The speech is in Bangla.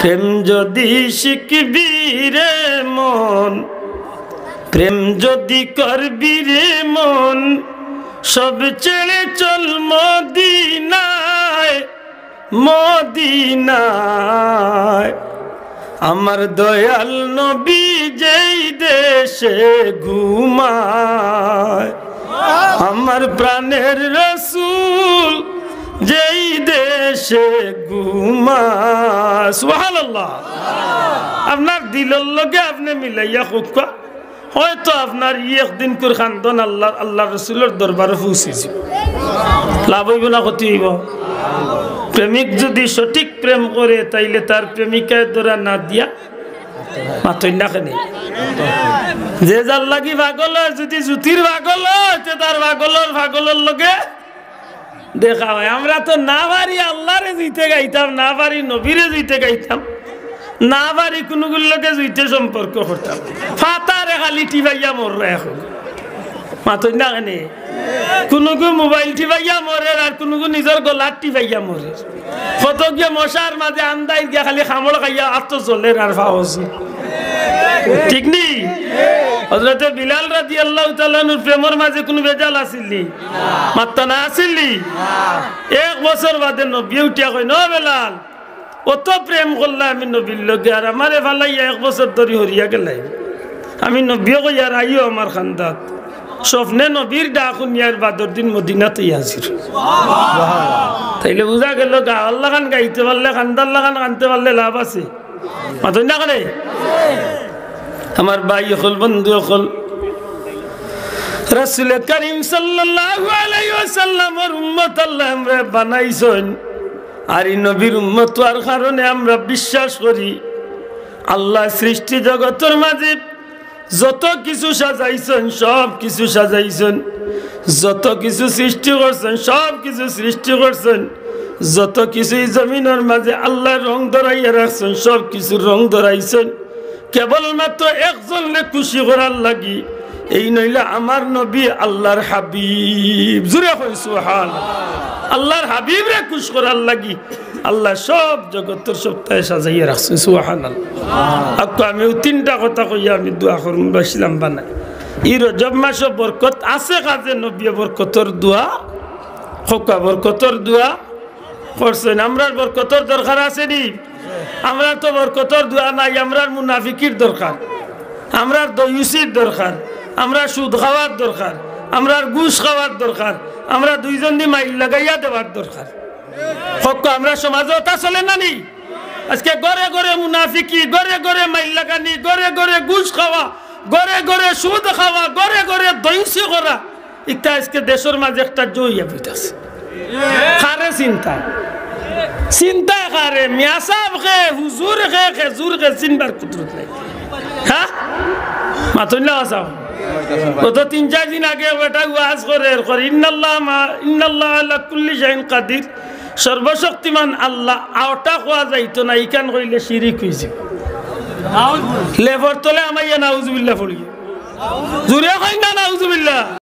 প্রেম যদি শিখবি রে মন, প্রেম যদি করবি রে মন, সব ছেড়ে চল মদিনায়, মদিনায়। আমার দয়াল নবী যেই দেশে ঘুমায়, আমার প্রাণের রাসূল যেই দেশে ঘুমায়। সুবহানাল্লাহ। আপনার দিলের লগে আপনি মিলাইয়া খুকা হয়তো আপনার একদিন করে খান্দন আল্লাহ আল্লাহ রসুলের দরবারে পৌঁছেছি, লাভ হইব না ক্ষতি হইব? প্রেমিক যদি সঠিক প্রেম করে তাইলে তার প্রেমিকায় ধরা না দিয়া মাতই না কেন? যে যার লাগি পাগল হয়, যদি জুতির পাগল হয় তার পাগলের লগে দেখা হয়। আমরা তো না পারি আল্লাহরে জিতে গাইতাম, না পারি নবীরে জিতে গাইতাম, না পারি কোনগুলোকে জুইতে সম্পর্ক করতাম। ফাতারে খালি টিপাইয়া মরবে এখন মাতই না কেন? কোনগু মোবাইল টিপাইয়া মরে আর কোনগু নিজের গলার টিপাইয়া মরে। কত গিয়ে মশার মাঝে আন্দাই গিয়া খালি খামড় খাইয়া আত্ম চলে আর ফাওস, ঠিক নি? হযরত বিলাল রাদিয়াল্লাহু তাআলা নূর প্রেমের মাঝে কোনো বেজাল আসিলনি? মাত্তা না আসিলনি? এক বছর বাদে নবী উঠিয়া কই, ন বেলাল অত প্রেম করলাম আমি নবীর লগে, আর আমারে ফালাইয়া এক বছর ধরে হরিয়া গেলাই। আমি নবী কই আর আইও আমার খান্দাত। স্বপ্নে নবীর ডাক শুনিয়ার বাদর দিন মদিনাতে আসির। তাইলে বুঝা গেল গাওয়ার লাগান গাইতে পারলে, খান্দার লাগান কানতে পারলে লাভ আছে। মাতই না করে আমার ভাই হল, বন্ধু হল, রাসূল করিম সাল্লাল্লাহু আলাইহি ওয়াসাল্লামের উম্মত আল্লাহ আমরা বানাইছেন। আর এই নবীর উম্মত হওয়ার কারণে আমরা বিশ্বাস করি আল্লাহ সৃষ্টি জগতের মাঝে যত কিছু সাজাইছেন সব কিছু সাজাইছেন, যত কিছু সৃষ্টি করছেন সব কিছু সৃষ্টি করছেন, যত কিছুই জমিনের মাঝে আল্লাহ রং ধরাইয়া রাখছেন সব কিছু রং ধরাইছেন কেবলমাত্র একজনকে খুশি করার লাগি। এই নইলে আমার নবী আল্লাহর হাবিব, জুড়ে কই সুবহানাল্লাহ, আল্লাহর হাবিব রে খুশ করার লাগি আল্লাহ সব জগতের সপ্তাহে সাজাইয়া রাখছে। সুবহানাল্লাহ। আকু আমি তিনটা কথা কইয়া আমি দোয়া করুন বসলাম বানাই। ই রজব মাস বরকত আছে, কাজে নবী বরকতর দোয়া খোকা বরকতর দোয়া করছেন। আমরার বরকতর দরকার আছে নি? আমরা তো বরকতর দোয়া নাই, আমরার মুনাফিকির দরকার, আমরার দয়ুসির দরকার, আমরা সুদ খাওয়ার দরকার, আমরার ঘুষ খাওয়ার দরকার, আমরা দুইজন দি মাইল লাগাইয়া দেওয়ার দরকার। খোকা আমরা সমাজে তা চলে না নি? আজকে ঘরে ঘরে মুনাফিকি, ঘরে ঘরে মাইল লাগানি, ঘরে ঘরে ঘুষ খাওয়া, ঘরে ঘরে সুদ খাওয়া, ঘরে ঘরে দয়ুসি করা, এটা আজকে দেশের মাঝে একটা জইয়া বইতাছে। কারে চিন্তায় চিন্তায় কারে? মিয়া সাহেব খে, হুজুর খে, খেজুর খে, চিনবার কুদরত নাই। হ্যাঁ মাতুল্লাহ আসাম কত 3-4 দিন আগে বেটা ওয়াজ করে ইন্নাল্লাহ আলা কুল্লি শাইইন কাদির, সর্বশক্তিমান আল্লাহ আওটা খোয়া যাইতো না, ইকান কইলে শিরিক হইছে। লেভর তলে আমাইয়া নাউজুবিল্লাহ পড়ি, জুরে কই না নাউজুবিল্লাহ।